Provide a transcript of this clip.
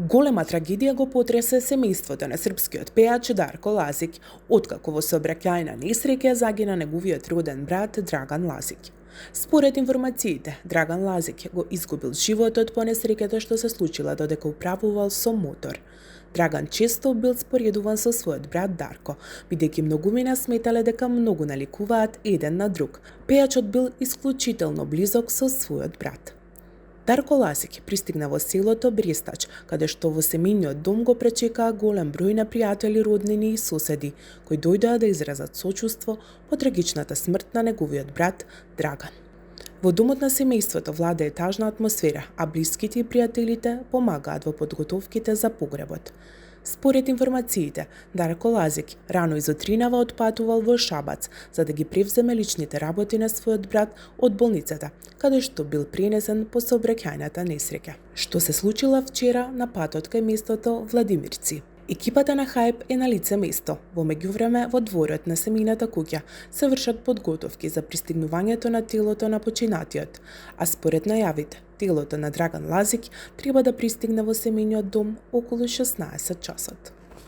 Голема трагедија го потресе семејството на српскиот пејач Дарко Лазик, откако во сообраќајна несреќа загина неговиот роден брат Драган Лазик. Според информациите, Драган Лазик го изгубил животот по несреќата што се случила додека управувал со мотор. Драган често бил споредуван со својот брат Дарко, бидејќи многумина сметале дека многу наликуваат еден на друг. Пејачот бил исклучително близок со својот брат. Дарко Лазик пристигна во селото Брестач, каде што во семејниот дом го пречекаа голем број на пријатели, роднини и соседи, кои дојдоа да изразат сочувство по трагичната смрт на неговиот брат Драган. Во домот на семејството владее тажна атмосфера, а блиските и пријателите помагаат во подготовките за погребот. Според информациите, Дарко Лазик рано изутринава отпатувал во Шабац за да ги превземе личните работи на својот брат од болницата, каде што бил пренесен по сообраќајната несреќа, што се случила вчера на патот кај местото Владимирци. Екипата на ХАЕП е на лице место. Во меѓувреме, во дворот на семејната куќа се вршат подготовки за пристигнувањето на телото на починатиот, а според најавите, телото на Драган Лазик треба да пристигне во семејниот дом околу 16 часот.